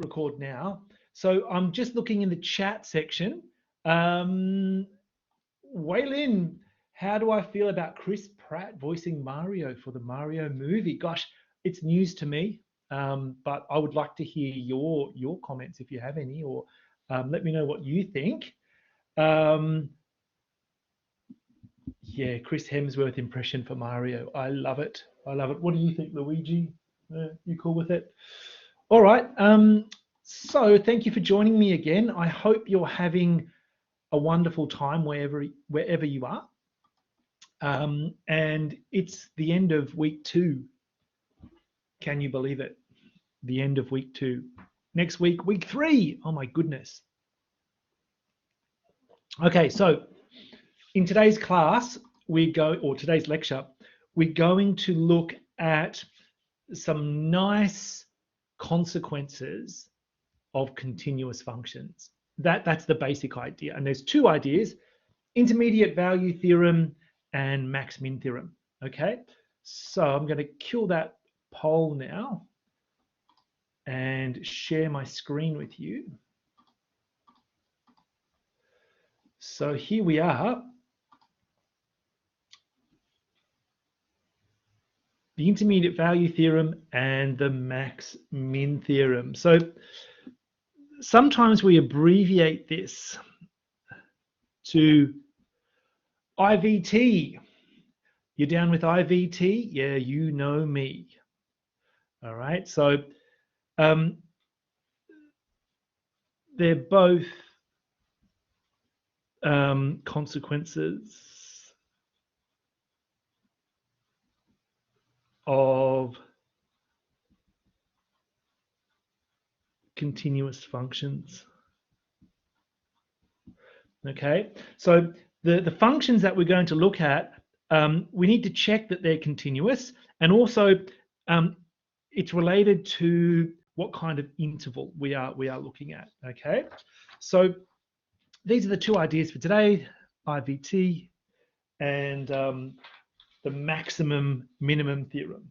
record now. So I'm just looking in the chat section. Waylin, how do I feel about Chris Pratt voicing Mario for the Mario movie? Gosh, it's news to me, but I would like to hear your comments if you have any, or let me know what you think. Yeah, Chris Hemsworth impression for Mario. I love it. I love it. What do you think, Luigi? You cool with it? All right. So thank you for joining me again. I hope you're having a wonderful time wherever you are. And it's the end of week 2. Can you believe it? The end of week 2. Next week, week 3. Oh my goodness. Okay, so in today's class, today's lecture, we're going to look at some nice consequences of continuous functions. That's the basic idea. And there's 2 ideas, intermediate value theorem and max-min theorem, okay? So I'm going to kill that poll now and share my screen with you. So here we are. The intermediate value theorem and the max-min theorem. So sometimes we abbreviate this to IVT. You're down with IVT? Yeah, you know me. All right, so they're both consequences of continuous functions. Okay, so the functions that we're going to look at, we need to check that they're continuous, and also it's related to what kind of interval we are looking at. Okay, so these are the 2 ideas for today: IVT and the maximum minimum theorem.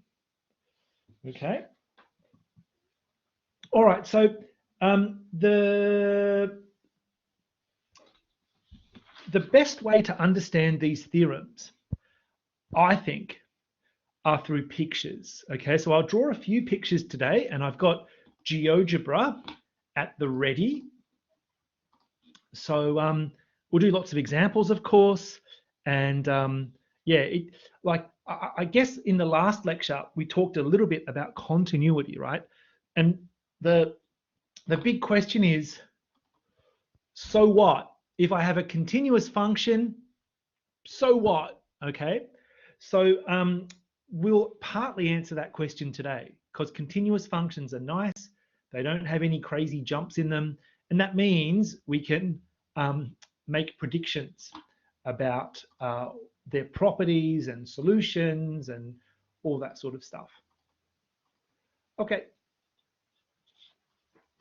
Okay. All right. So the best way to understand these theorems, I think, are through pictures. Okay. So I'll draw a few pictures today, and I've got GeoGebra at the ready. So we'll do lots of examples, of course, and yeah, I guess in the last lecture we talked a little bit about continuity, right? And the big question is, so what? If I have a continuous function, so what? Okay, so we'll partly answer that question today, because continuous functions are nice. They don't have any crazy jumps in them, and that means we can make predictions about their properties and solutions and all that sort of stuff. Okay,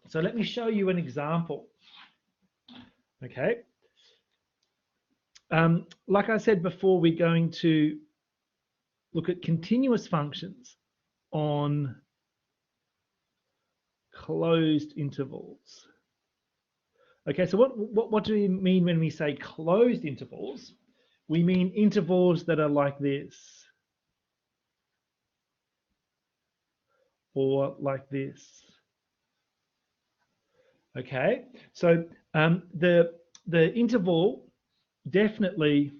so let me show you an example. Okay, like I said before, we're going to look at continuous functions on closed intervals. Okay, so what do we mean when we say closed intervals? We mean intervals that are like this, or like this. Okay, so the interval definitely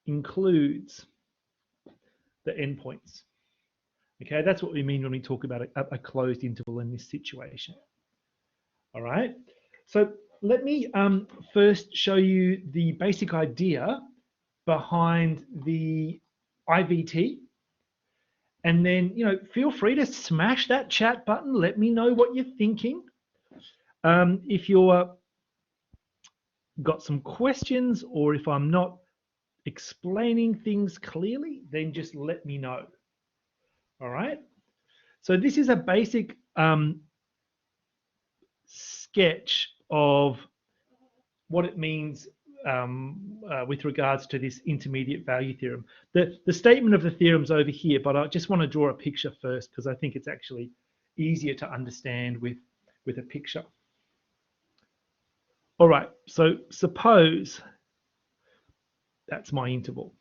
includes the endpoints. Okay, that's what we mean when we talk about a closed interval in this situation. All right, so let me first show you the basic idea behind the IVT, and then feel free to smash that chat button. Let me know what you're thinking. If you're got some questions, or if I'm not explaining things clearly, then just let me know. All right, so this is a basic sketch of what it means with regards to this intermediate value theorem. The statement of the theorem's over here, but I just want to draw a picture first, because I think it's actually easier to understand with with a picture. All right, so suppose that's my interval.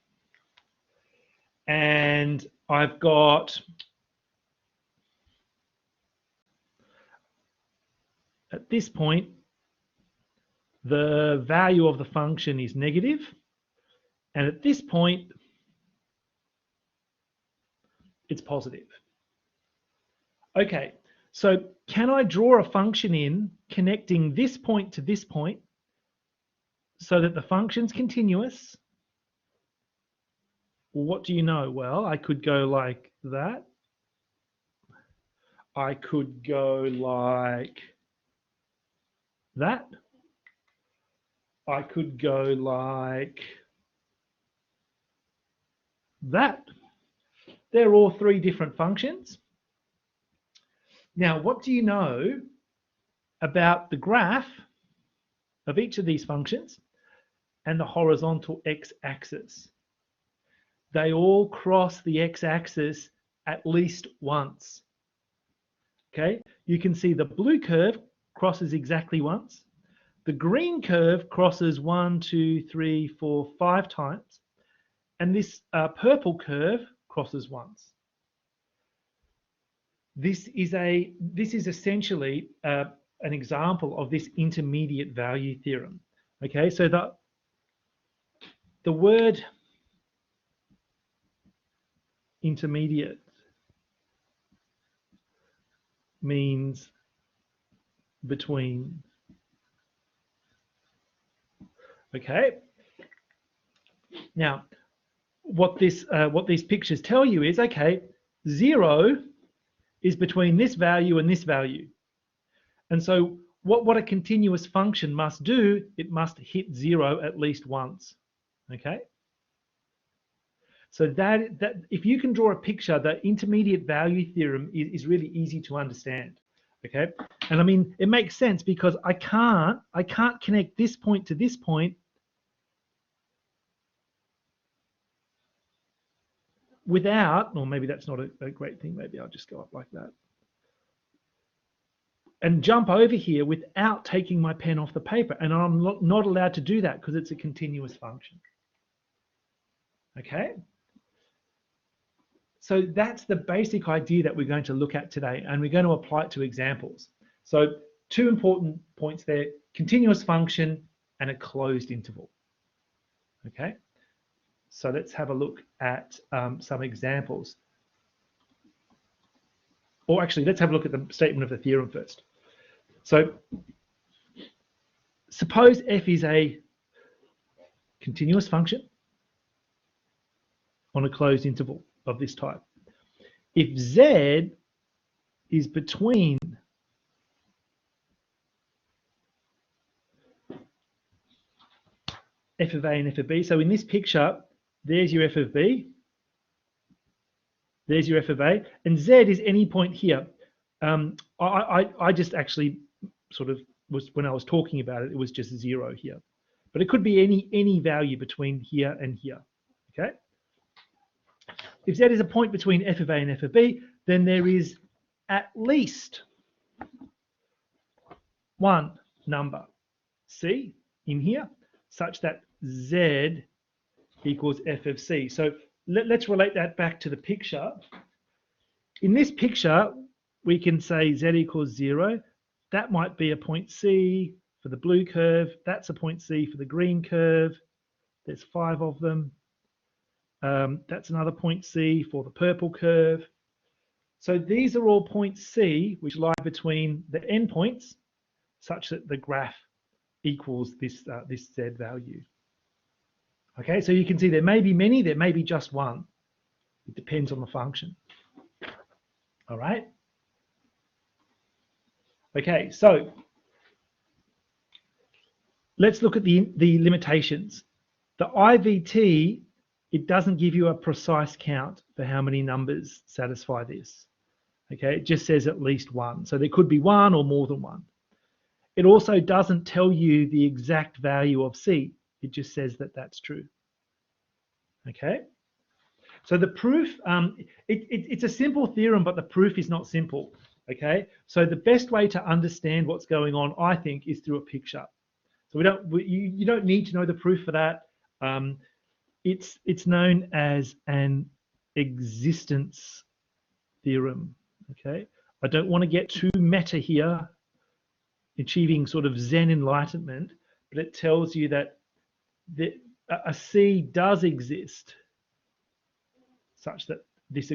And I've got, at this point, the value of the function is negative. And at this point, it's positive. Okay, so can I draw a function in connecting this point to this point so that the function's continuous? Well, what do you know? Well, I could go like that. I could go like that. I could go like that. They're all three different functions. Now, what do you know about the graph of each of these functions and the horizontal x-axis? They all cross the x-axis at least once. Okay, you can see the blue curve crosses exactly once. The green curve crosses 1, 2, 3, 4, 5 times. And this purple curve crosses once. This is essentially an example of this intermediate value theorem. Okay, so the word intermediate means between. Okay. Now, what these pictures tell you is, okay, 0 is between this value and this value. And so what a continuous function must do, it must hit 0 at least once. Okay. So that if you can draw a picture, the intermediate value theorem is really easy to understand. Okay. And I mean, it makes sense because I can't connect this point to this point without, or maybe that's not a great thing. Maybe I'll just go up like that and jump over here without taking my pen off the paper. And I'm not allowed to do that because it's a continuous function. Okay. So that's the basic idea that we're going to look at today, and we're going to apply it to examples. So two important points there: continuous function and a closed interval. Okay. So let's have a look at some examples. Or actually, let's have a look at the statement of the theorem first. So suppose f is a continuous function on a closed interval of this type. If z is between f of a and f of b, so in this picture, there's your f of b, there's your f of a, and z is any point here. I just actually sort of was, when I was talking about it, it was just 0 here. But it could be any value between here and here, okay? If z is a point between f of a and f of b, then there is at least one number, c, in here, such that z equals f of c. So let's relate that back to the picture. In this picture, we can say z equals 0. That might be a point c for the blue curve. That's a point c for the green curve. There's 5 of them. That's another point C for the purple curve. So these are all points C which lie between the endpoints such that the graph equals this Z value. Okay, so you can see there may be many, there may be just one. It depends on the function. All right. Okay, so let's look at the limitations. The IVT, it doesn't give you a precise count for how many numbers satisfy this. Okay, it just says at least one. So there could be one or more than one. It also doesn't tell you the exact value of C. It just says that that's true. Okay, so the proof, it's a simple theorem, but the proof is not simple. Okay, so the best way to understand what's going on, I think, is through a picture. So you don't need to know the proof for that. It's known as an existence theorem. Okay, I don't want to get too meta here, achieving sort of Zen enlightenment, but it tells you that a C does exist, such that this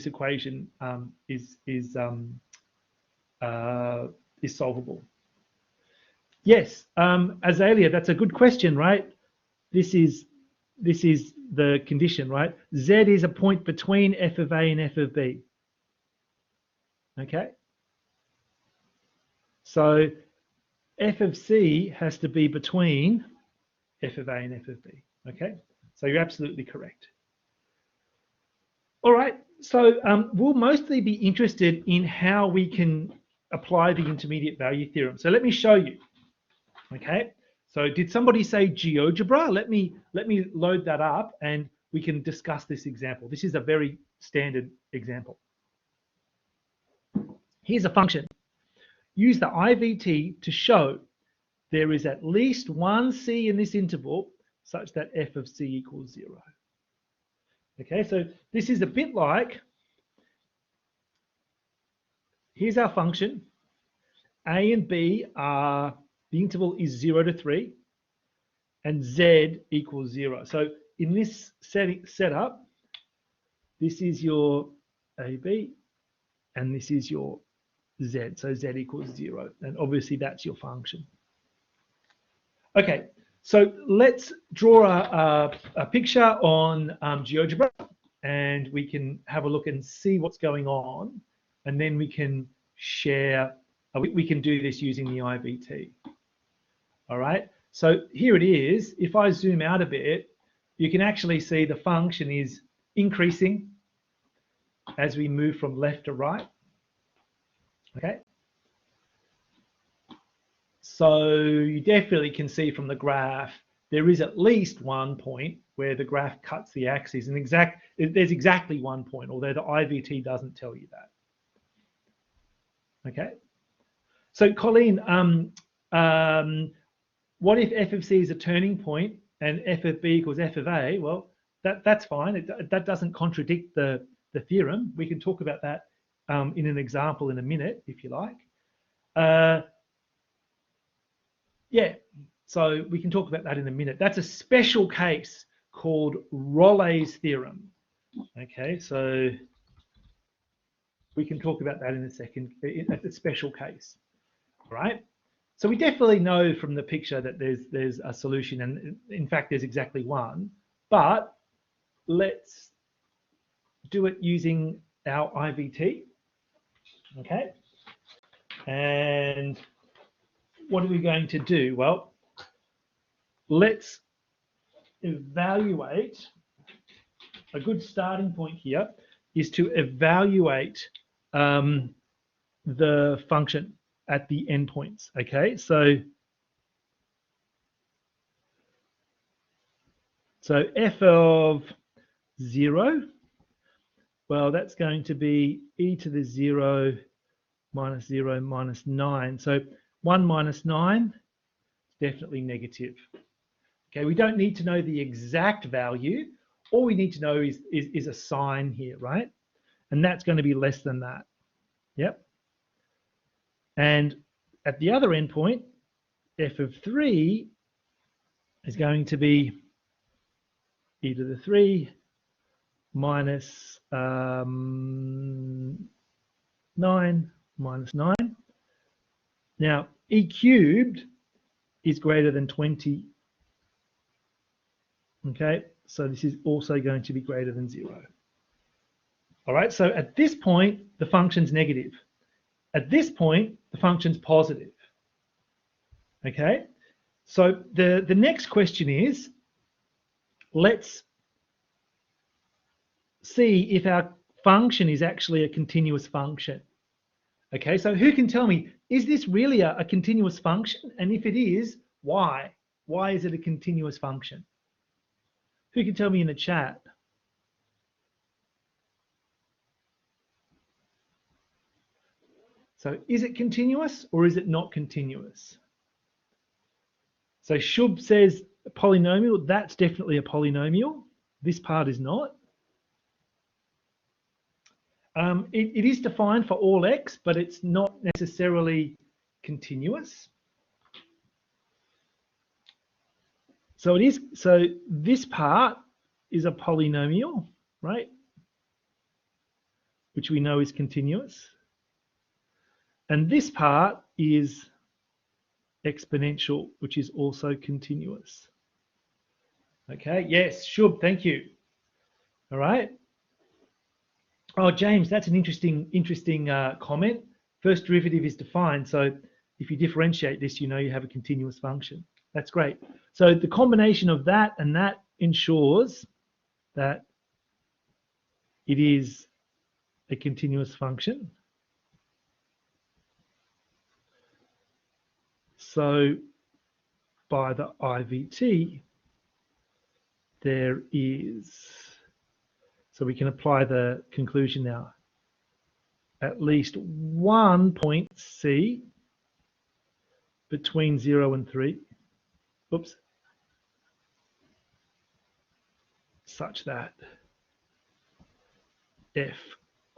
equation is solvable. Yes, Azalea, that's a good question, right? This is the condition, right? Z is a point between f of A and f of B. Okay, so f of C has to be between f of A and f of B. Okay, so you're absolutely correct. All right, so we'll mostly be interested in how we can apply the intermediate value theorem. So let me show you. Okay, so did somebody say GeoGebra? Let me load that up and we can discuss this example. This is a very standard example. Here's a function. Use the IVT to show there is at least one C in this interval such that f of C equals 0. Okay, so this is a bit like, here's our function. A and B are, the interval is 0 to 3, and Z equals 0. So in this setup, this is your AB, and this is your Z. So Z equals 0, and obviously that's your function. Okay, so let's draw a picture on GeoGebra, and we can have a look and see what's going on, and then we can share, we can do this using the IVT. All right, so here it is. If I zoom out a bit, you can actually see the function is increasing as we move from left to right. Okay, so you definitely can see from the graph there is at least one point where the graph cuts the axis, and there's exactly one point, although the IVT doesn't tell you that. Okay, so Colleen, what if f of C is a turning point and f of B equals f of A? Well, that's fine. That doesn't contradict the theorem. We can talk about that in an example in a minute, if you like. Yeah, so we can talk about that in a minute. That's a special case called Rolle's theorem. Okay, so we can talk about that in a second. It's a special case, right? So we definitely know from the picture that there's a solution, and in fact there's exactly one, but let's do it using our IVT. Okay, and what are we going to do? Well, let's evaluate. A good starting point here is to evaluate the function at the endpoints. Okay, so f of 0, well, that's going to be e to the 0 minus 0 minus 9. So 1 minus 9 is definitely negative. Okay, we don't need to know the exact value. All we need to know is a sign here, right? And that's going to be less than that. Yep. And at the other endpoint, f of 3 is going to be e to the 3 minus 9 minus 9. Now, e cubed is greater than 20. Okay, so this is also going to be greater than 0. All right, so at this point, the function's negative. At this point, the function's positive. Okay, so the next question is, let's see if our function is actually a continuous function. Okay, so who can tell me, is this really a continuous function? And if it is, why? Why is it a continuous function? Who can tell me in the chat? So is it continuous or is it not continuous? So Shub says a polynomial, that's definitely a polynomial. This part is not. It is defined for all x, but it's not necessarily continuous. So it is. So this part is a polynomial, right? Which we know is continuous. And this part is exponential, which is also continuous. Okay. Yes, Shub. Thank you. All right. Oh, James, that's an interesting comment. First derivative is defined. So if you differentiate this, you know you have a continuous function. That's great. So the combination of that and that ensures that it is a continuous function. So by the IVT, there is, so we can apply the conclusion now, at least one point C between 0 and 3, oops, such that f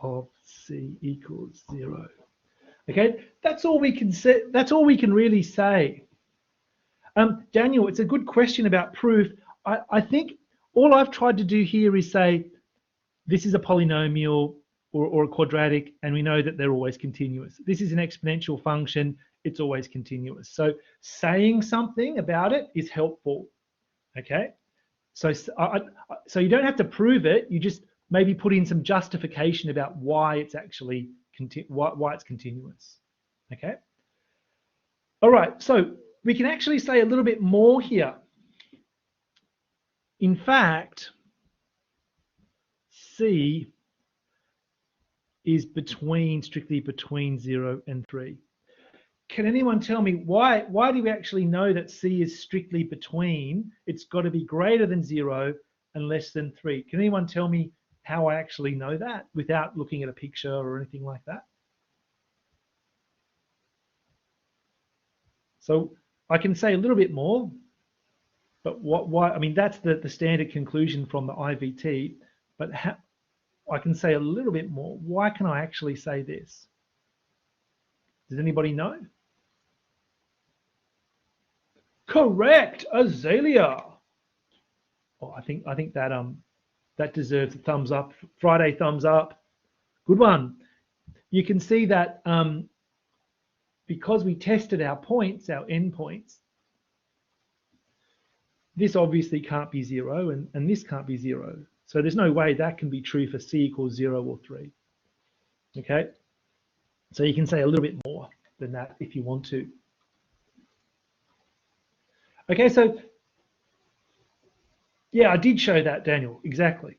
of C equals 0. Okay, that's all we can say. That's all we can really say. Daniel, it's a good question about proof. I think all I've tried to do here is say this is a polynomial or a quadratic, and we know that they're always continuous. This is an exponential function. It's always continuous. So saying something about it is helpful. Okay, so you don't have to prove it. You just maybe put in some justification about why it's actually why it's continuous. Okay. All right. So we can actually say a little bit more here. In fact, C is strictly between 0 and 3. Can anyone tell me why do we actually know that C is strictly between? It's got to be greater than 0 and less than 3. Can anyone tell me how I actually know that without looking at a picture or anything like that? So I can say a little bit more, but why? I mean, that's the standard conclusion from the IVT, but I can say a little bit more. Why can I actually say this? Does anybody know? Correct, Azalea. Oh, I think that deserves a thumbs up. Friday thumbs up. Good one. You can see that because we tested our points, our endpoints, this obviously can't be 0 and this can't be 0. So there's no way that can be true for C equals 0 or 3. Okay, so you can say a little bit more than that if you want to. Okay, so yeah, I did show that, Daniel, exactly.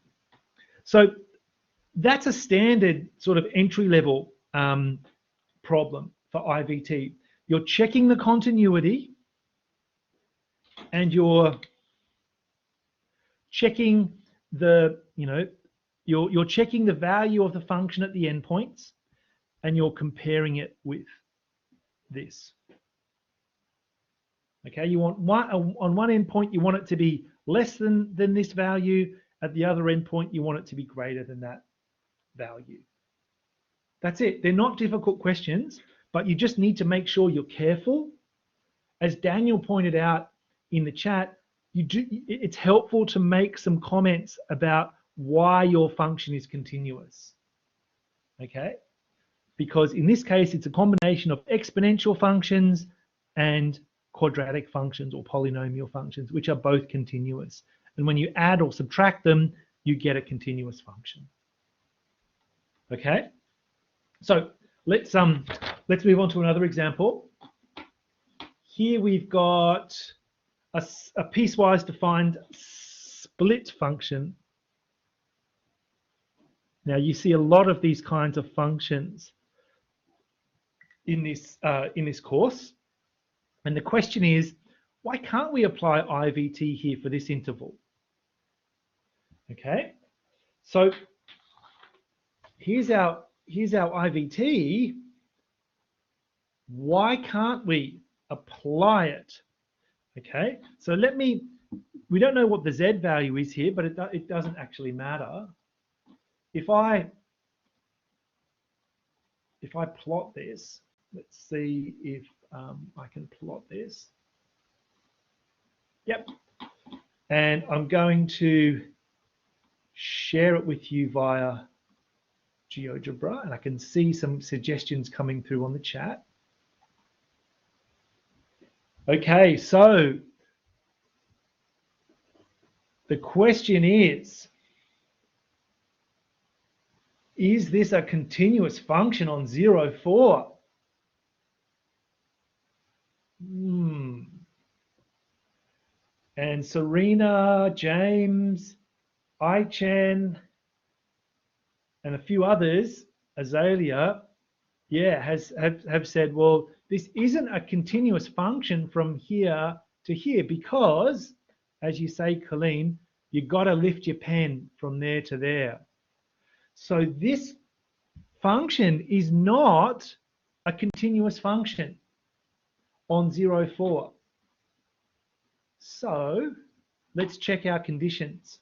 So that's a standard sort of entry level problem for IVT. You're checking the continuity and you're checking the, you're checking the value of the function at the endpoints and you're comparing it with this. Okay, you want on one endpoint, you want it to be less than this value. At the other endpoint, you want it to be greater than that value. That's it. They're not difficult questions, but you just need to make sure you're careful. As Daniel pointed out in the chat, it's helpful to make some comments about why your function is continuous. Okay, because in this case, it's a combination of exponential functions and quadratic functions or polynomial functions, which are both continuous. And when you add or subtract them, you get a continuous function. Okay, so let's move on to another example. Here we've got a piecewise defined split function. Now you see a lot of these kinds of functions in this course. And the question is, why can't we apply IVT here for this interval? Okay, so here's our IVT, Why can't we apply it? Okay, so we don't know what the Z value is here, but it doesn't actually matter. If I plot this, let's see if I can plot this. Yep. And I'm going to share it with you via GeoGebra, and I can see some suggestions coming through on the chat. Okay, so the question is this a continuous function on 0, 4? And Serena, James, Chen, and a few others, Azalea, yeah, have said, well, this isn't a continuous function from here to here because, as you say, Colleen, you've got to lift your pen from there to there. So this function is not a continuous function on 0, 4. So let's check our conditions.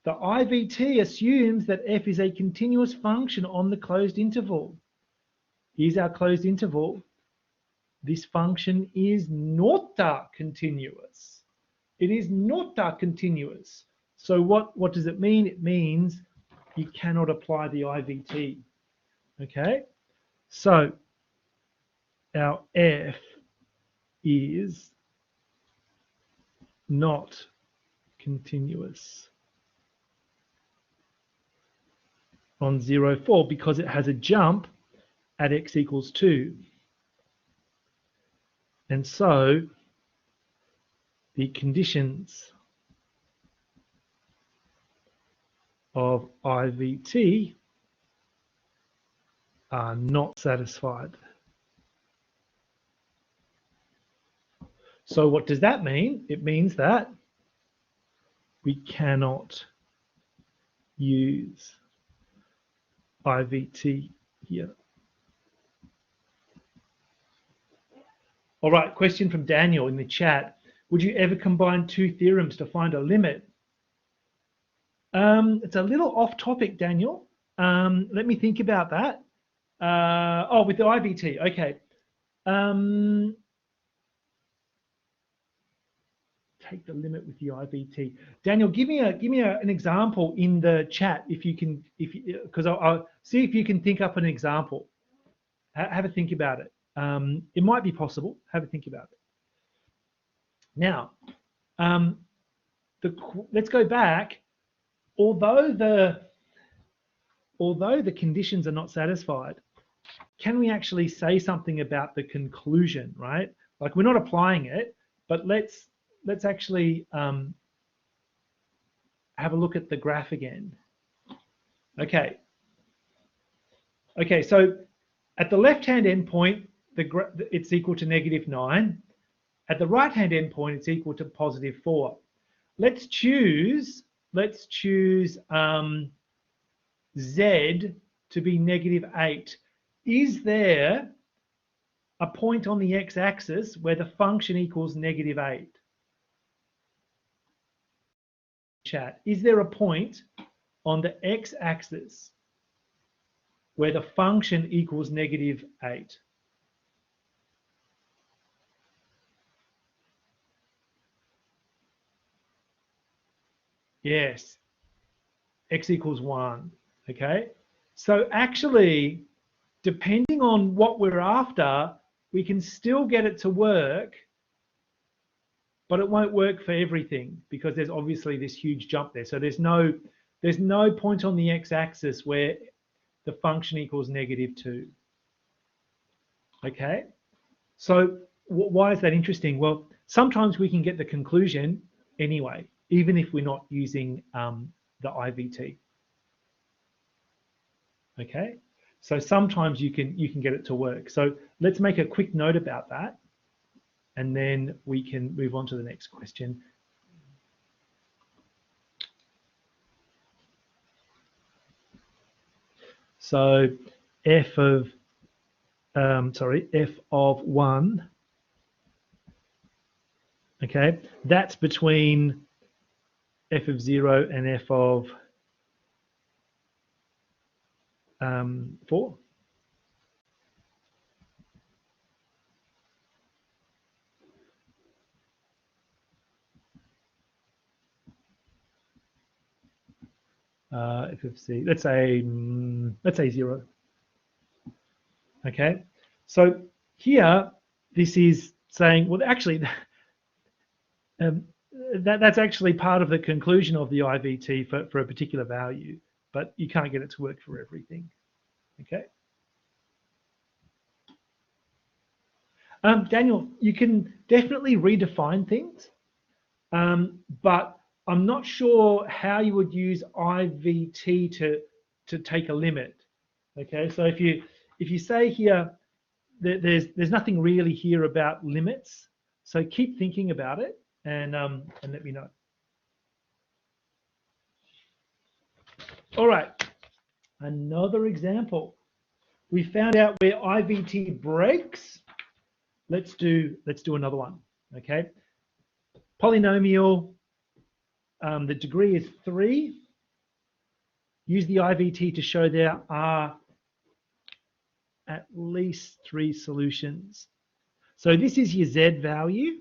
The IVT assumes that f is a continuous function on the closed interval. Here's our closed interval. This function is not continuous. It is not continuous. So what does it mean? It means you cannot apply the IVT. Okay? So our f is not continuous on 0, 4 because it has a jump at x equals 2. And so the conditions of IVT are not satisfied. So what does that mean? It means that we cannot use IVT here. All right, question from Daniel in the chat. Would you ever combine two theorems to find a limit? It's a little off topic, Daniel. Let me think about that. Oh, with the IVT, okay. Take the limit with the IVT. Daniel, give me an example in the chat if you can, because I'll see if you can think up an example. Have a think about it. It might be possible. Have a think about it. Now, let's go back. Although the conditions are not satisfied, can we actually say something about the conclusion, right? Like we're not applying it, but let's actually have a look at the graph again. Okay. Okay, so at the left-hand endpoint, it's equal to -9. At the right-hand endpoint, it's equal to +4. Let's choose Z to be -8. Is there a point on the x-axis where the function equals -8? Chat. Is there a point on the x-axis where the function equals -8? Yes, x equals 1, okay? So actually, depending on what we're after, we can still get it to work, but it won't work for everything because there's obviously this huge jump there. So there's no point on the x-axis where the function equals -2. Okay, so why is that interesting? Well, sometimes we can get the conclusion anyway, even if we're not using the IVT. Okay, so sometimes you can get it to work. So let's make a quick note about that, and then we can move on to the next question. So f of f of 1, okay, that's between f of 0 and f of 4. F of c, let's say 0. Okay, so here this is saying, well, actually, that's actually part of the conclusion of the IVT for a particular value, but you can't get it to work for everything. Okay. Daniel, you can definitely redefine things, but I'm not sure how you would use IVT to take a limit. Okay, so if you say here that there's nothing really here about limits, so keep thinking about it and let me know. All right, another example. We found out where IVT breaks. Let's do another one. Okay, polynomial. The degree is 3. Use the IVT to show there are at least 3 solutions. So this is your Z value.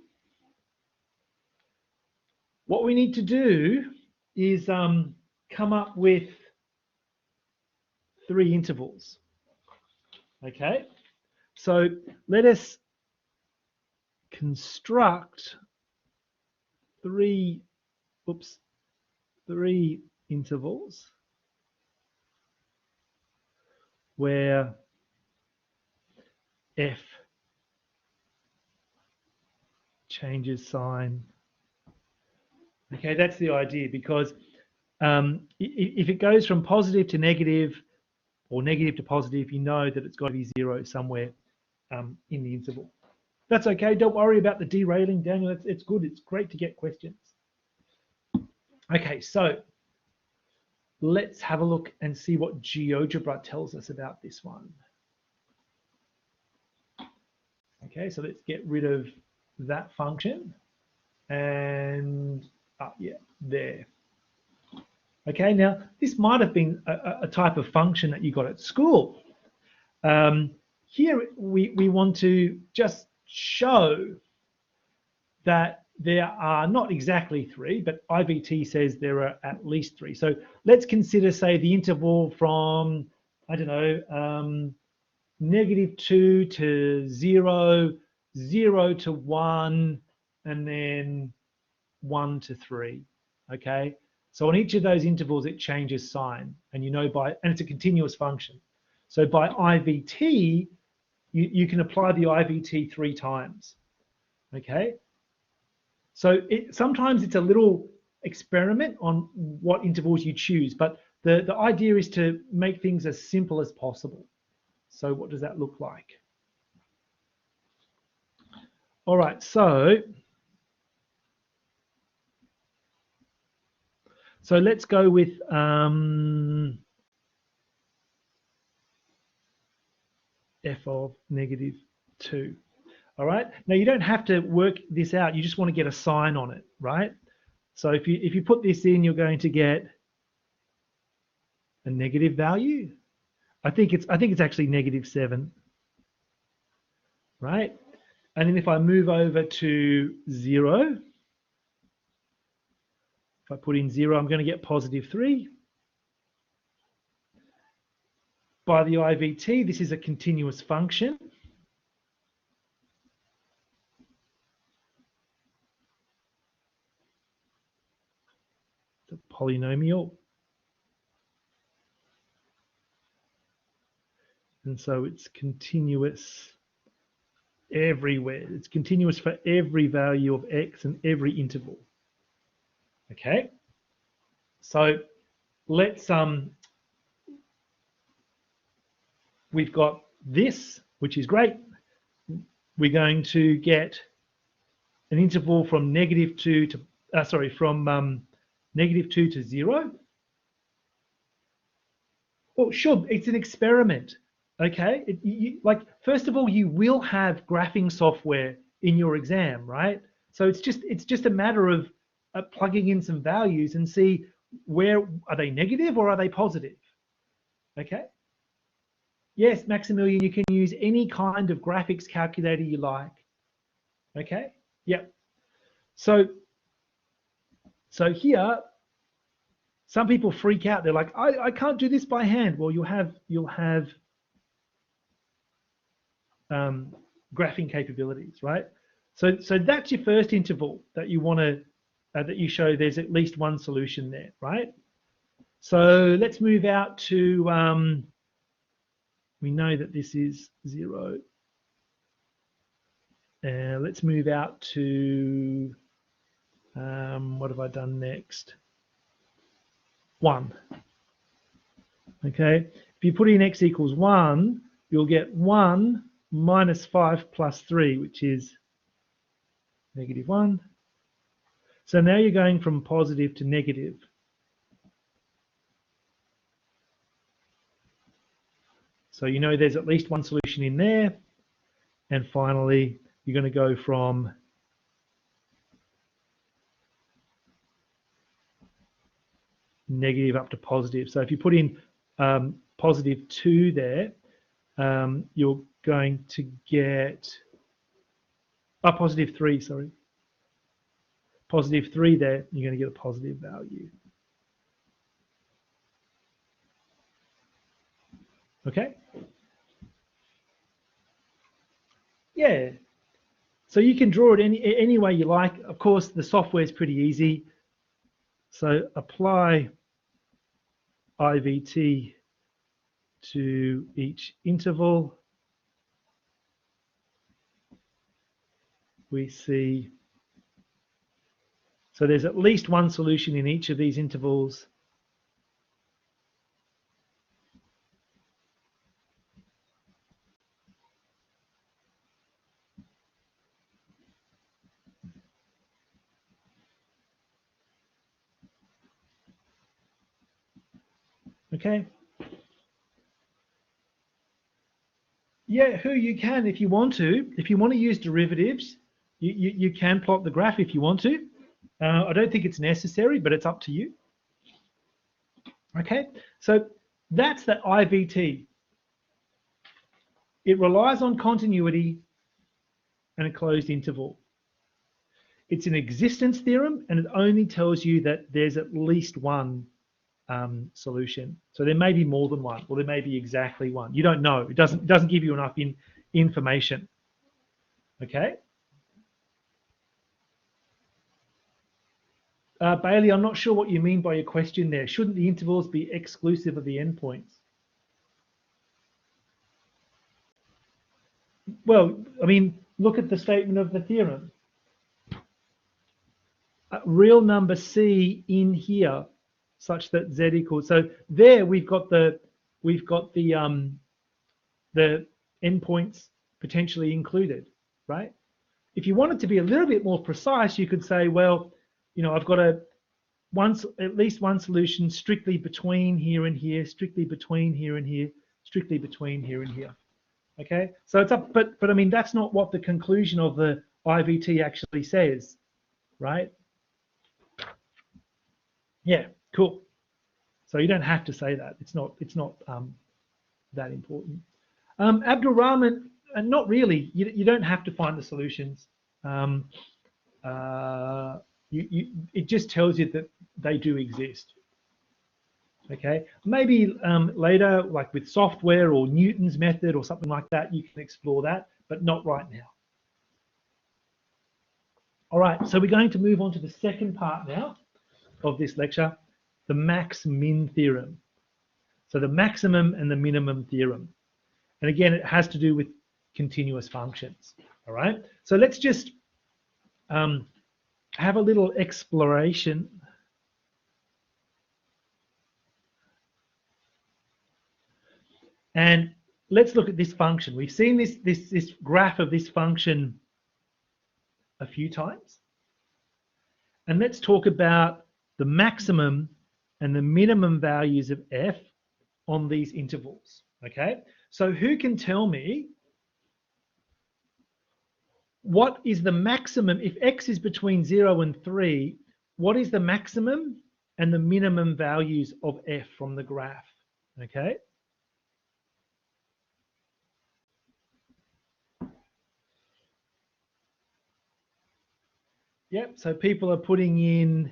What we need to do is come up with 3 intervals. Okay, so let us construct 3 intervals where f changes sign. Okay, that's the idea, because if it goes from positive to negative or negative to positive, you know that it's got to be 0 somewhere in the interval. That's okay. Don't worry about the derailing, Daniel. It's good. It's great to get questions. Okay, so let's have a look and see what GeoGebra tells us about this one. Okay, so let's get rid of that function and yeah, there. Okay, now this might have been a type of function that you got at school. Here we want to just show that there are not exactly 3, but IVT says there are at least 3. So let's consider, say, the interval from, I don't know, -2 to 0, 0 to 1, and then 1 to 3. Okay, so on each of those intervals it changes sign, and you know and it's a continuous function. So by IVT, you can apply the IVT 3 times. Okay, so sometimes it's a little experiment on what intervals you choose, but the idea is to make things as simple as possible. So what does that look like? All right, so let's go with f of -2. All right, now you don't have to work this out. You just want to get a sign on it, right? So if you put this in, you're going to get a negative value. I think it's actually -7, right? And then if I move over to 0, if I put in 0, I'm going to get +3. By the IVT, this is a continuous function. It's a polynomial. And so it's continuous everywhere. It's continuous for every value of x and every interval. Okay, so let's we've got this, which is great. We're going to get an interval from -2 to from -2 to 0. Well, sure, it's an experiment. Okay, like first of all, you will have graphing software in your exam, right? So it's just a matter of plugging in some values and see where are they negative or are they positive. Okay. Yes, Maximilian, you can use any kind of graphics calculator you like. Okay. Yep. So here, some people freak out. They're like, I can't do this by hand. Well, you'll have graphing capabilities, right? So that's your first interval that you want to that you show there's at least one solution there, right? So let's move out to we know that this is 0. Let's move out to what have I done next? 1. Okay, if you put in x equals 1, you'll get 1 minus 5 plus 3, which is -1. So now you're going from positive to negative. So you know there's at least one solution in there. And finally, you're going to go from negative up to positive. So if you put in positive 2 there, you're going to get positive 3, sorry. Positive 3 there, you're going to get a positive value. Okay? Yeah. So you can draw it any way you like. Of course, the software is pretty easy. So apply IVT to each interval. We see, so there's at least one solution in each of these intervals. Okay. Yeah, who you can if you want to. If you want to use derivatives, you can plot the graph if you want to. I don't think it's necessary, but it's up to you. Okay, so that's the IVT. It relies on continuity and a closed interval. It's an existence theorem, and it only tells you that there's at least one solution. So there may be more than one, or there may be exactly one. You don't know. It doesn't give you enough information. Okay. Bailey, I'm not sure what you mean by your question there. Shouldn't the intervals be exclusive of the endpoints? Well, I mean, look at the statement of the theorem. Real number C in here, such that Z equals. So there we've got the endpoints potentially included, right? If you wanted to be a little bit more precise, you could say, well, you know, I've got at least one solution strictly between here and here, strictly between here and here, strictly between here and here. Okay, so it's up, but I mean that's not what the conclusion of the IVT actually says, right? Yeah, cool. So you don't have to say that. It's not that important. Abdul Rahman, not really. You don't have to find the solutions. It just tells you that they do exist. Okay, maybe later, like with software or Newton's method or something like that, you can explore that, but not right now. All right, so we're going to move on to the second part now of this lecture, the max-min theorem. So the maximum and the minimum theorem. And again, it has to do with continuous functions. All right, so let's just have a little exploration. And let's look at this function. We've seen this graph of this function a few times. And let's talk about the maximum and the minimum values of f on these intervals. Okay, So who can tell me what is the maximum, if x is between 0 and 3, what is the maximum and the minimum values of f from the graph? Okay. Yep, so people are putting in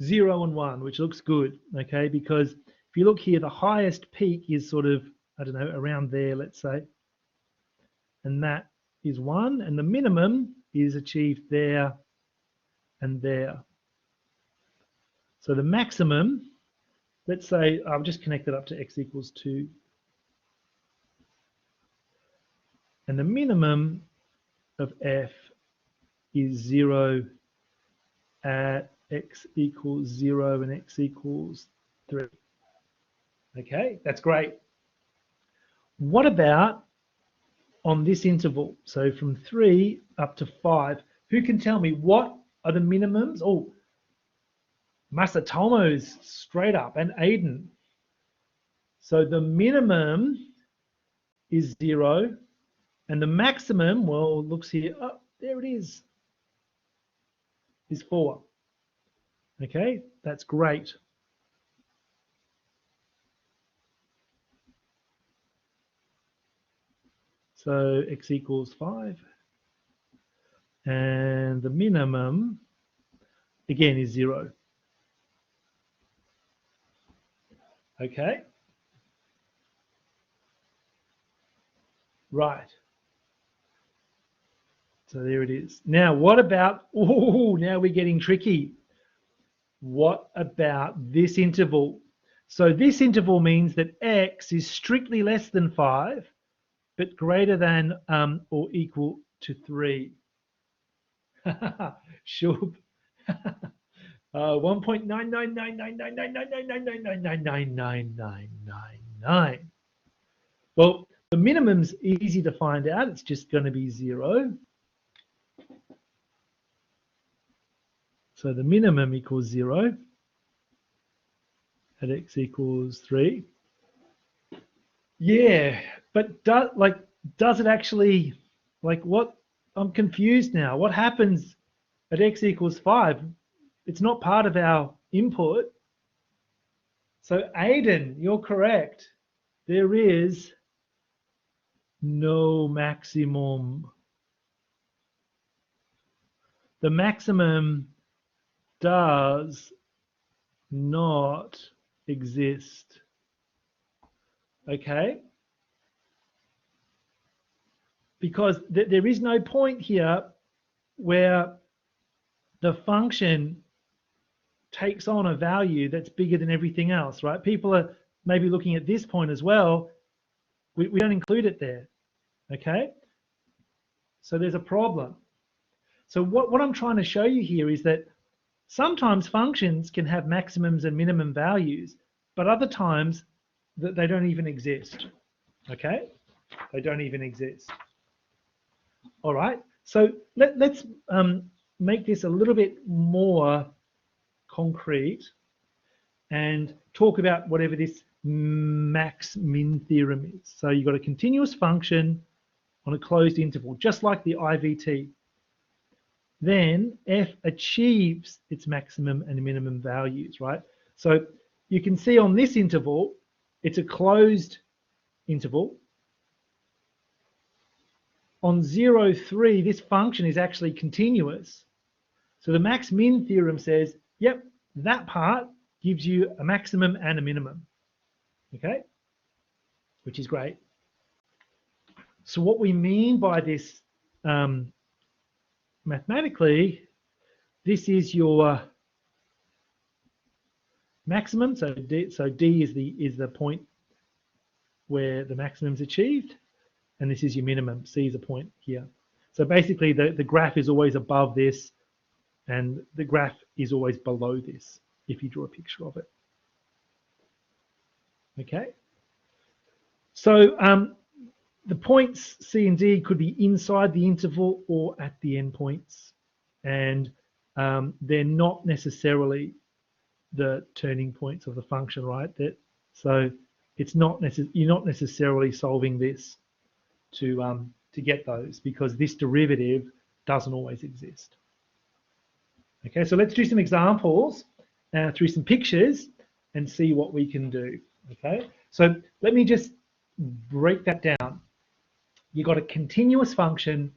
0 and 1, which looks good, okay? Because if you look here, the highest peak is sort of, I don't know, around there, let's say. And that is 1, and the minimum is achieved there and there. So the maximum, let's say, I'll just connect it up to x equals 2. And the minimum of f is 0 at x equals 0 and x equals 3. Okay, that's great. What about on this interval? So from 3 up to 5, who can tell me what are the minimums? Oh, Masatomo's straight up, and Aiden. So the minimum is 0, and the maximum, well, looks here, oh, there it is 4. Okay, that's great. So x equals 5. And the minimum, again, is 0. Okay. Right. So there it is. Now, what about, oh, now we're getting tricky. What about this interval? So this interval means that x is strictly less than 5, but greater than or equal to 3. Shub. 1.999999999999999. Well, the minimum's easy to find out. It's just going to be 0. So the minimum equals 0 at x equals 3. Yeah, but does it actually, like, what? I'm confused now. What happens at x equals 5? It's not part of our input. So Aiden, you're correct. There is no maximum. The maximum does not exist. Okay? Because there is no point here where the function takes on a value that's bigger than everything else, right? People are maybe looking at this point as well. We don't include it there, okay? So there's a problem. So what I'm trying to show you here is that sometimes functions can have maximums and minimum values, but other times that they don't even exist, okay? They don't even exist. All right, so let's make this a little bit more concrete and talk about whatever this max-min theorem is. So you've got a continuous function on a closed interval, just like the IVT. Then f achieves its maximum and minimum values, right? So you can see on this interval, it's a closed interval. On 0, 3, this function is actually continuous. So the max-min theorem says, yep, that part gives you a maximum and a minimum, okay? Which is great. So what we mean by this mathematically, this is your maximum. So D is the point where the maximum is achieved, and this is your minimum. C is a point here. So basically, the graph is always above this, and the graph is always below this if you draw a picture of it. Okay. So the points C and D could be inside the interval or at the endpoints, and they're not necessarily the turning points of the function, right? So you're not necessarily solving this to get those, because this derivative doesn't always exist. Okay, so let's do some examples through some pictures and see what we can do. Okay, so let me just break that down. You've got a continuous function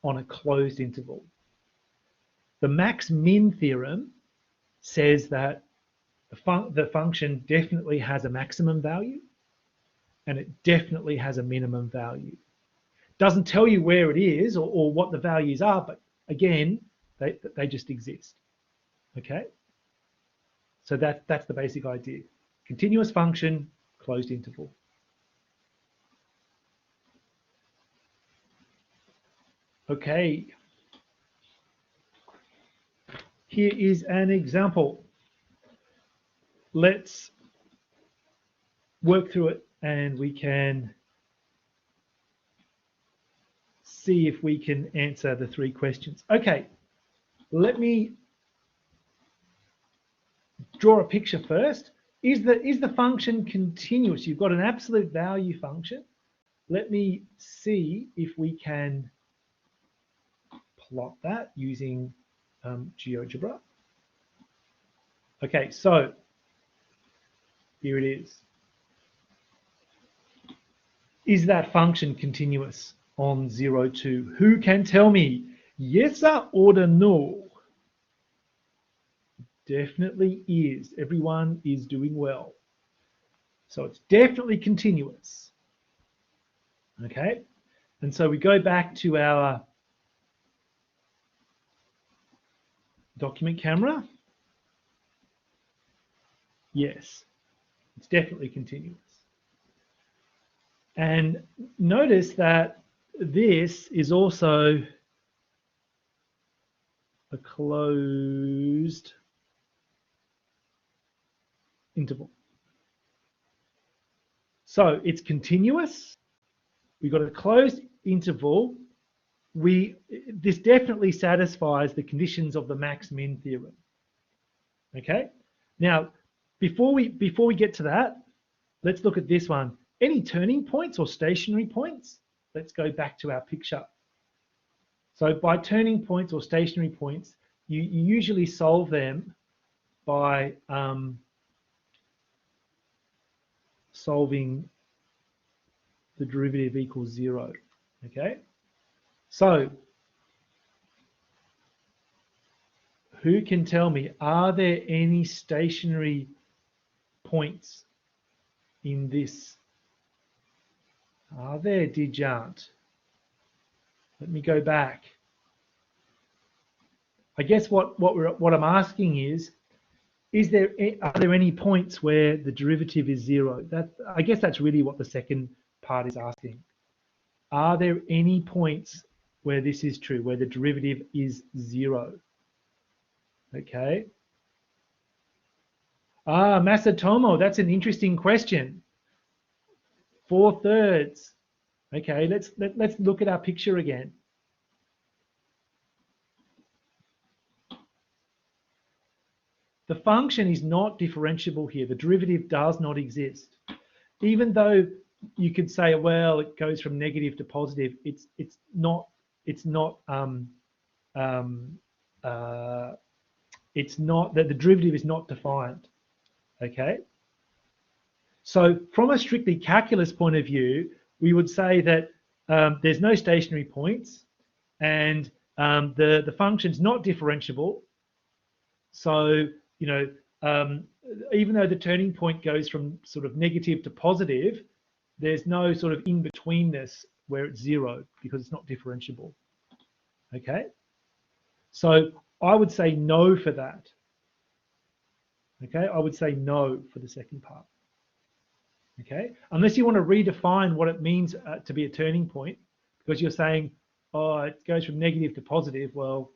on a closed interval. The max-min theorem says that the function definitely has a maximum value and it definitely has a minimum value. Doesn't tell you where it is or what the values are, but again, they just exist. Okay, so that's the basic idea. Continuous function, closed interval. Okay, here is an example. Let's work through it and we can see if we can answer the 3 questions. Okay, let me draw a picture first. Is the function continuous? You've got an absolute value function. Let me see if we can plot that using GeoGebra. Okay, so here it is. Is that function continuous on 0, 2? Who can tell me? Yes or no? Definitely is. Everyone is doing well. So it's definitely continuous. Okay, and so we go back to our document camera. Yes, it's definitely continuous. And notice that this is also a closed interval. So it's continuous. We've got a closed interval. This definitely satisfies the conditions of the max-min theorem. Okay. Now, before we get to that, let's look at this one. Any turning points or stationary points? Let's go back to our picture. So by turning points or stationary points, you usually solve them by solving the derivative equals 0. Okay. So who can tell me, are there any stationary points in this? Are there, Dijant? Let me go back. I guess what I'm asking is are there any points where the derivative is 0? I guess that's really what the second part is asking. Are there any points where this is true, where the derivative is 0? Okay. Masatomo, that's an interesting question. 4/3. Okay, let's look at our picture again. The function is not differentiable here. The derivative does not exist. Even though you could say, well, it goes from negative to positive, it's not that the derivative is not defined. Okay. So from a strictly calculus point of view, we would say that there's no stationary points and the function's not differentiable. So, you know, even though the turning point goes from sort of negative to positive, there's no sort of in-betweenness where it's 0 because it's not differentiable. Okay. So I would say no for that. Okay. I would say no for the second part. Okay. Unless you want to redefine what it means to be a turning point, because you're saying, oh, it goes from negative to positive. Well,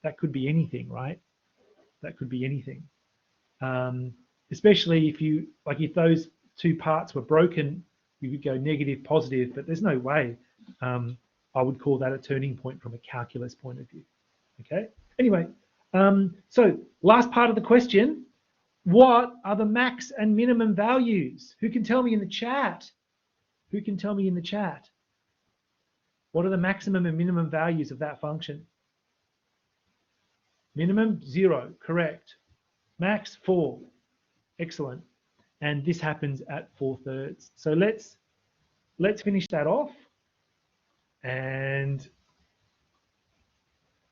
that could be anything, right? That could be anything. Especially if those two parts were broken, you could go negative, positive, but there's no way I would call that a turning point from a calculus point of view. Okay. Anyway, so last part of the question, What are the max and minimum values? Who can tell me in the chat? Who can tell me in the chat? What are the maximum and minimum values of that function? Minimum 0, correct. Max 4, excellent. And this happens at 4/3. So let's finish that off. And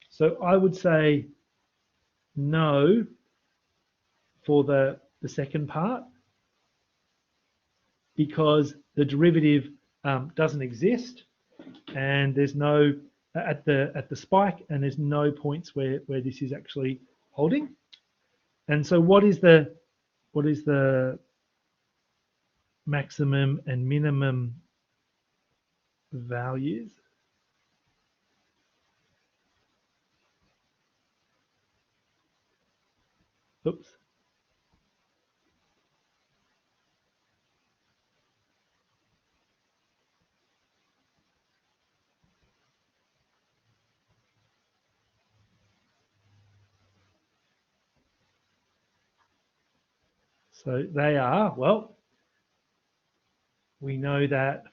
so I would say no for the second part, because the derivative doesn't exist, and there's no at the spike, and there's no points where this is actually holding. And so what is the maximum and minimum values? Oops. So they are, well, we know that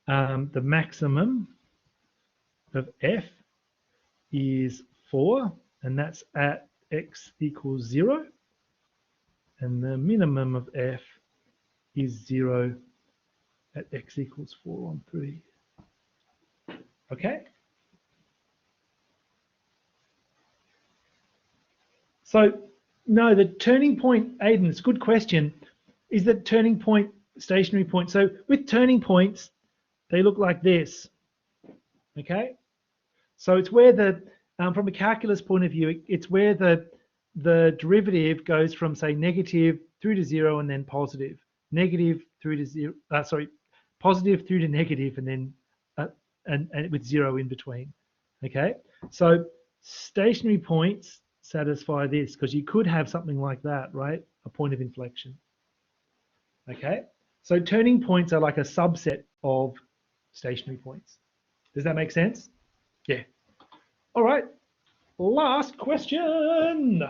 the maximum of f is 4, and that's at x equals 0. And the minimum of f is 0 at x equals 4 on 3. Okay? So, no, the turning point, Aidan, it's a good question. Is the turning point stationary point? So with turning points, they look like this. Okay? So it's where the, from a calculus point of view, it's where the derivative goes from, say, negative through to 0 and then positive. Negative through to 0, positive through to negative, and then and with 0 in between. Okay? So stationary points satisfy this, because you could have something like that, right? A point of inflection. Okay? So turning points are like a subset of stationary points. Does that make sense? Yeah. All right. Last question.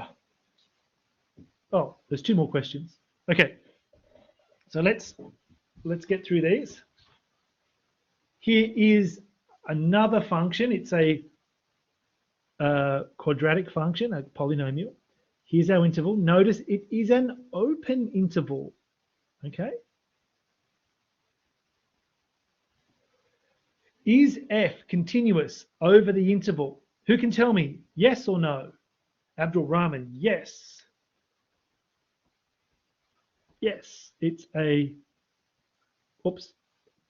Oh, there's 2 more questions. Okay. So let's get through these. Here is another function. It's a quadratic function, a polynomial. Here's our interval. Notice it is an open interval. Okay. Is f continuous over the interval? Who can tell me? Yes or no? Abdul Rahman, yes. Yes, it's a,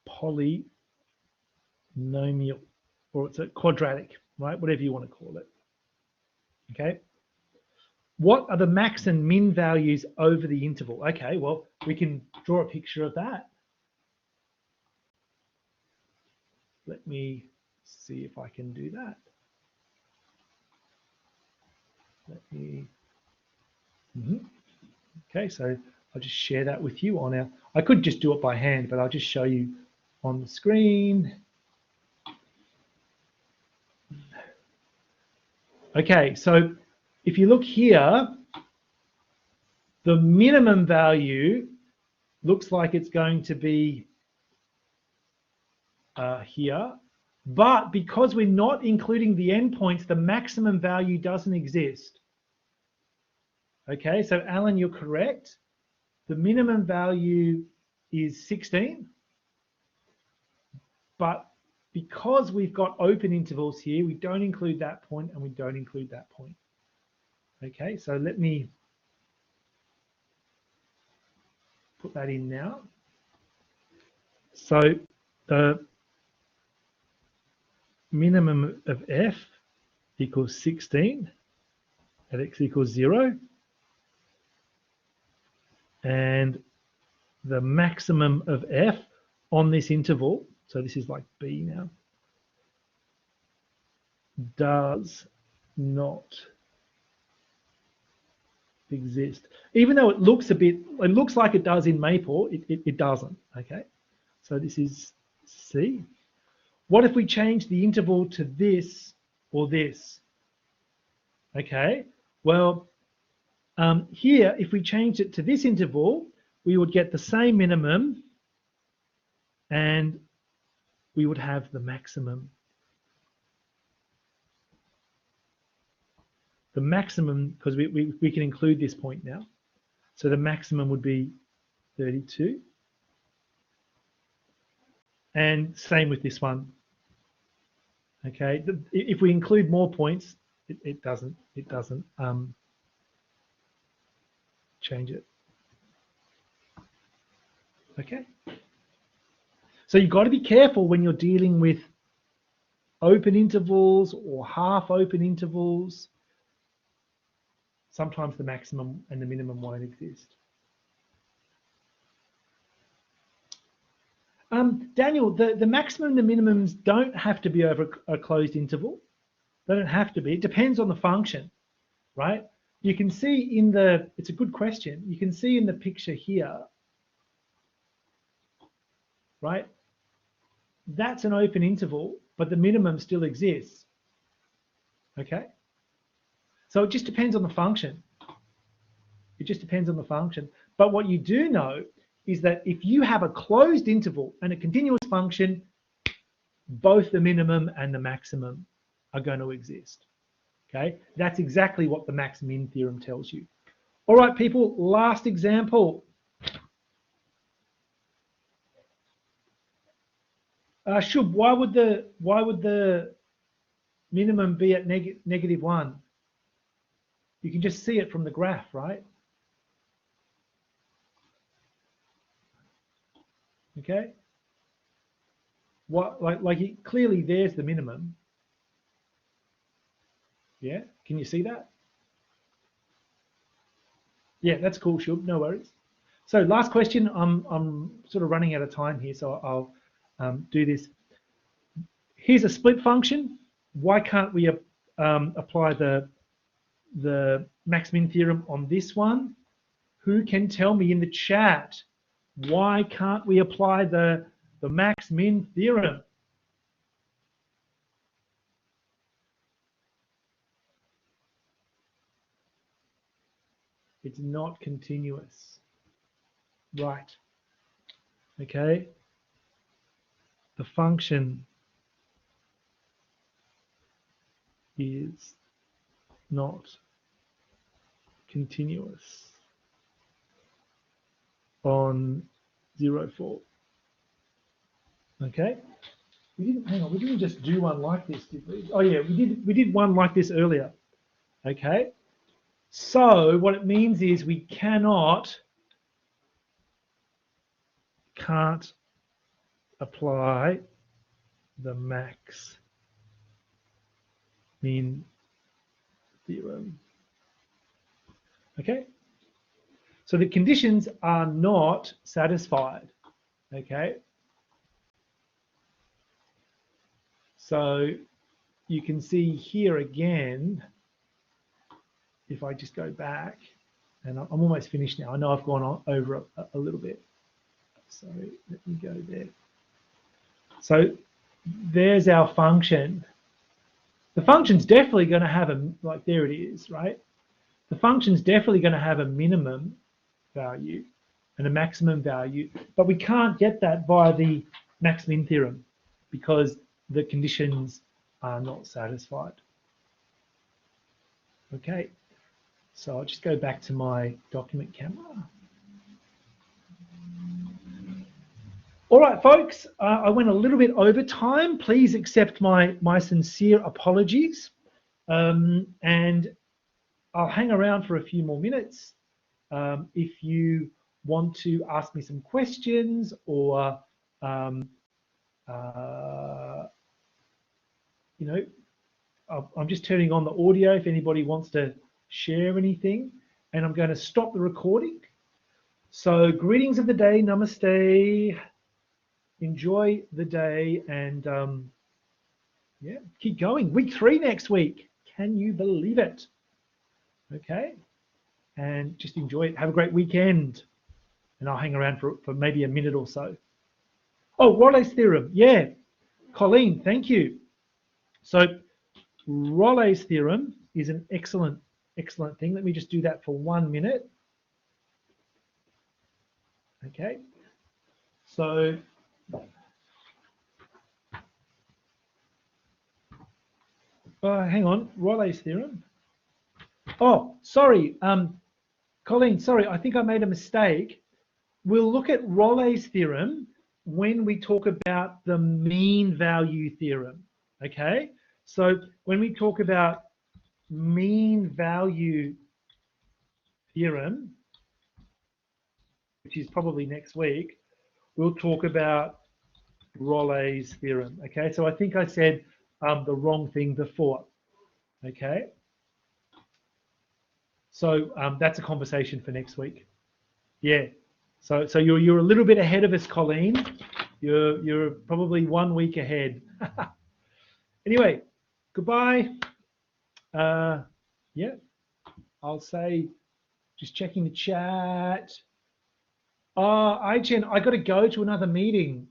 polynomial, or it's a quadratic, right? Whatever you want to call it. Okay. What are the max and min values over the interval? Okay, well, we can draw a picture of that. Let me see if I can do that. Let me. Okay, so I'll just share that with you on our. I could just do it by hand, but I'll just show you on the screen. Okay, so if you look here, the minimum value looks like it's going to be here, but because we're not including the endpoints, the maximum value doesn't exist. Okay, so Alan, you're correct. The minimum value is 16, but because we've got open intervals here, we don't include that point and we don't include that point. Okay, so let me put that in now. So the minimum of f equals 16 at x equals 0. And the maximum of f on this interval, so this is like b now, does not exist. Even though it looks like it does in Maple, it doesn't, okay? So this is C. What if we change the interval to this or this? Okay, well, Here, if we change it to this interval, we would get the same minimum and we would have the maximum. The maximum, because we can include this point now. So the maximum would be 32. And same with this one. Okay, if we include more points, it doesn't change it. Okay. So you've got to be careful when you're dealing with open intervals or half open intervals. Sometimes the maximum and the minimum won't exist. Daniel, the maximum and the minimums don't have to be over a closed interval. They don't have to be. It depends on the function, right? You can see in the, it's a good question. You can see in the picture here, right? That's an open interval, but the minimum still exists, okay? So it just depends on the function. It just depends on the function. But what you do know is that if you have a closed interval and a continuous function, both the minimum and the maximum are going to exist. Okay, that's exactly what the max-min theorem tells you. All right, people, last example. Shub, why would the minimum be at -1? You can just see it from the graph, right? Okay. What, like clearly there's the minimum. Yeah, can you see that? Yeah, that's cool, Shub, no worries. So last question, I'm sort of running out of time here, so I'll do this. Here's a split function. Why can't we apply the max-min theorem on this one? Who can tell me in the chat, why can't we apply the max-min theorem? It's not continuous. Right. Okay. The function is not continuous on 0, 4. Okay. We didn't just do one like this, did we? Oh yeah, we did one like this earlier. Okay. So what it means is we can't apply the max-min theorem. Okay. So the conditions are not satisfied. Okay. So you can see here again, if I just go back, and I'm almost finished now. I know I've gone on over a little bit. So let me go there. So there's our function. The function's definitely going to have a, like there it is, right? The function's definitely going to have a minimum value and a maximum value, but we can't get that via the max-min theorem because the conditions are not satisfied. Okay, so I'll just go back to my document camera. All right, folks, I went a little bit over time. Please accept my sincere apologies. And I'll hang around for a few more minutes. If you want to ask me some questions or, you know, I'm just turning on the audio if anybody wants to share anything, and I'm going to stop the recording. So greetings of the day, namaste. Enjoy the day and yeah, keep going. Week 3 next week. Can you believe it? Okay, and just enjoy it. Have a great weekend, and I'll hang around for maybe a minute or so. Oh, Rolle's theorem. Yeah, Colleen, thank you. So Rolle's theorem is an excellent Excellent thing. Let me just do that for 1 minute. Okay. So hang on, Raleigh's theorem. Oh, sorry, Colleen, sorry, I think I made a mistake. We'll look at Raleigh's theorem when we talk about the mean value theorem, okay? So when we talk about mean value theorem, which is probably next week, we'll talk about Raleigh's theorem, okay? So I think I said the wrong thing before, okay? So that's a conversation for next week. Yeah. So you're a little bit ahead of us, Colleen. You're probably 1 week ahead. Anyway, goodbye. Yeah, I'll say just checking the chat. Aichen, I got to go to another meeting,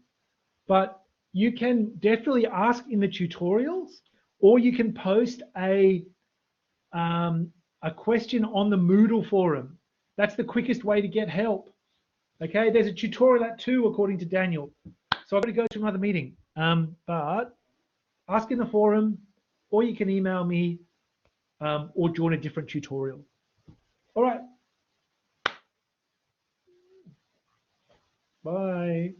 but you can definitely ask in the tutorials, or you can post a question on the Moodle forum. That's the quickest way to get help. Okay, there's a tutorial at 2 according to Daniel. So I've got to go to another meeting. But ask in the forum, or you can email me, or join a different tutorial. All right. Bye.